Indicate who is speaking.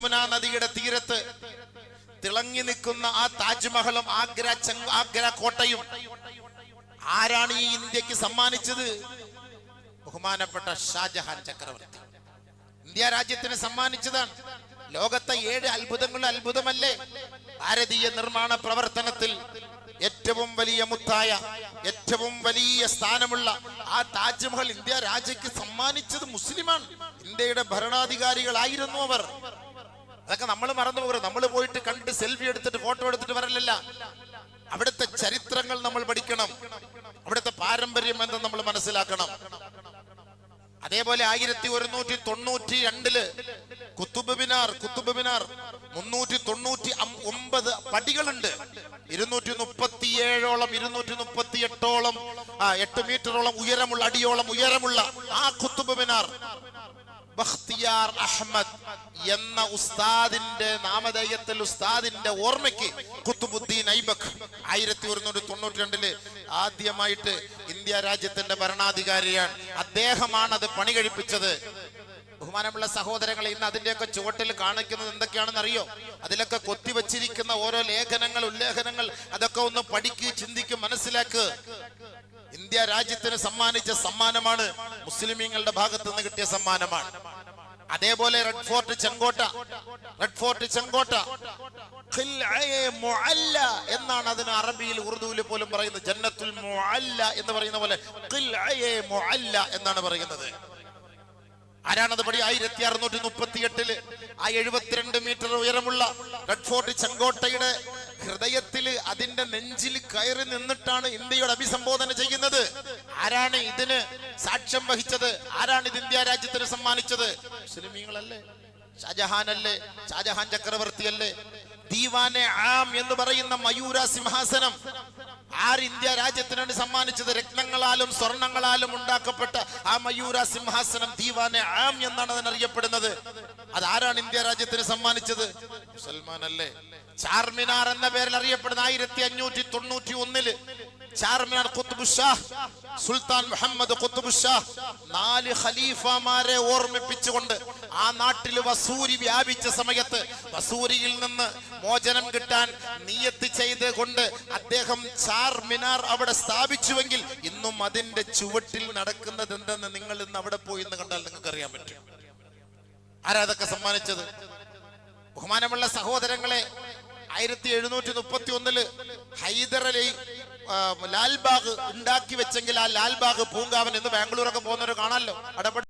Speaker 1: യമുന നദിയുടെ തീരത്ത് തിളങ്ങി നിൽക്കുന്ന ആ താജ്മഹലും ആഗ്ര കോട്ടയും ആരാണ് ഈ ഇന്ത്യക്ക് സമ്മാനിച്ചത്? ബഹുമാനപ്പെട്ട ഷാജഹാൻ ചക്രവർത്തി ഇന്ത്യ രാജ്യത്തിന് സമ്മാനിച്ചതാണ്. ലോകത്തെ 7 അത്ഭുതങ്ങളുടെ അത്ഭുതമല്ലേ? ഭാരതീയ നിർമ്മാണ പ്രവർത്തനത്തിൽ ഏറ്റവും വലിയ മുത്തായ, ഏറ്റവും വലിയ സ്ഥാനമുള്ള ആ താജ്മഹൽ ഇന്ത്യ രാജ്യക്ക് സമ്മാനിച്ചത് മുസ്ലിമാണ്. ഇന്ത്യയുടെ ഭരണാധികാരികളായിരുന്നു അവർ. അതൊക്കെ നമ്മൾ മറന്നു പോകരുത്. നമ്മൾ പോയിട്ട് കണ്ട് സെൽഫി എടുത്തിട്ട് ഫോട്ടോ എടുത്തിട്ട് വരലല്ല. അവിടുത്തെ ചരിത്രങ്ങൾ നമ്മൾ പഠിക്കണം, അവിടുത്തെ പാരമ്പര്യം എന്തെന്ന് നമ്മൾ മനസ്സിലാക്കണം. അതേപോലെ 1192 കുത്തുബ് മിനാർ 399 പടികളുണ്ട്. 237ഓളം 238ഓളം 8 മീറ്ററോളം ഉയരമുള്ള, അടിയോളം ഉയരമുള്ള ആ കുത്തുബ് മിനാർ ബഖ്തിയാർ അഹമ്മദ് എന്ന ഉസ്താദിന്റെ നാമധേയത്തിൽ, ഉസ്താദിന്റെ ഓർമ്മയ്ക്ക് കുത്തുബുദ്ദീൻ ഐബക് 1192 ആദ്യമായിട്ട് ഇന്ത്യ രാജ്യത്തിന്റെ ഭരണാധികാരിയാണ്. അദ്ദേഹമാണ് അത് പണി കഴിപ്പിച്ചത്. ബഹുമാനമുള്ള സഹോദരങ്ങളെ, ഇന്ന് അതിന്റെയൊക്കെ ചുവട്ടിൽ കാണിക്കുന്നത് എന്തൊക്കെയാണെന്ന് അറിയോ? അതിലൊക്കെ കൊത്തിവച്ചിരിക്കുന്ന ഓരോ ലേഖനങ്ങൾ, ഉല്ലേഖനങ്ങൾ, അതൊക്കെ ഒന്ന് പഠിക്കുക, ചിന്തിക്കുക, മനസ്സിലാക്കുക. ഇന്ത്യ രാജ്യത്തിന് സമ്മാനിച്ച സമ്മാനമാണ്, മുസ്ലിമീങ്ങളുടെ ഭാഗത്ത് നിന്ന് കിട്ടിയ സമ്മാനമാണ്. അതേപോലെ റെഡ് ഫോർട്ട് ചെങ്കോട്ട എന്നാണ് അതിന് അറബിയിൽ, ഉറുദുവിൽ പോലും പറയുന്നത്. ജന്നത്തുൽ മുഅല്ല എന്ന് പറയുന്ന പോലെ മുഅല്ല എന്നാണ് പറയുന്നത്. ആരാണത് പടി? 1638 ആ 72 മീറ്റർ ഉയരമുള്ള റെഡ് ഫോർട്ട് ചെങ്കോട്ടയുടെ ഹൃദയത്തിൽ, അതിന്റെ നെഞ്ചിൽ കയറി നിന്നിട്ടാണ് ഇന്ത്യയുടെ അഭിസംബോധന ചെയ്യുന്നത്. ആരാണ് ഇതിന് സാക്ഷ്യം വഹിച്ചത്? ആരാണ് ഇത് ഇന്ത്യ രാജ്യത്തിന് സമ്മാനിച്ചത്? മുസ്ലിമീങ്ങളല്ലേ? ഷാജഹാനല്ലേ? ഷാജഹാൻ ചക്രവർത്തിയല്ലേ? ദീവാനെ ആം എന്ന് പറയുന്ന മയൂര സിംഹാസനം ആര് ഇന്ത്യ രാജ്യത്തിനാണ് സമ്മാനിച്ചത്? രത്നങ്ങളാലും സ്വർണങ്ങളാലും ഉണ്ടാക്കപ്പെട്ട ആ മയൂര സിംഹാസനം ദീവാനെ ആം എന്നാണ് അതിനറിയപ്പെടുന്നത്. അതാരാണ് ഇന്ത്യ രാജ്യത്തിന് സമ്മാനിച്ചത്? മുസൽമാനല്ലേ? ചാർമിനാർ എന്ന പേരിൽ അറിയപ്പെടുന്ന 1591 ചാർമിനാർ ഖുത്ബ് ഷാഹ് സുൽത്താൻ മുഹമ്മദ് ഖുത്ബ് ഷാഹ് 4 ഖലീഫമാരെ ഓർമ്മിപ്പിച്ചുകൊണ്ട് ആ നാട്ടിൽ വസൂരി വ്യാപിച്ച സമയത്ത് വസൂരിയിൽ നിന്ന് മോചനം കിട്ടാൻ നിയത്ത് ചെയ്ത് കൊണ്ട് അദ്ദേഹം ചാർമിനാർ അവിടെ സ്ഥാപിച്ചുവെങ്കിൽ ഇന്നും അതിന്റെ ചുവട്ടിൽ നടക്കുന്നത് എന്തെന്ന് നിങ്ങൾ ഇന്ന് അവിടെ പോയി എന്ന് കണ്ടാൽ നിങ്ങൾക്ക് അറിയാൻ പറ്റും. ആരാ അതൊക്കെ സമ്മാനിച്ചത്? ബഹുമാനമുള്ള സഹോദരങ്ങളെ, 1731 ഹൈദർ അലി ലാൽബാഗ് ഉണ്ടാക്കി വെച്ചെങ്കിൽ ആ ലാൽബാഗ് പൂങ്കാവൻ എന്ന് ബാംഗ്ലൂരൊക്കെ പോകുന്നവർ കാണാമല്ലോ.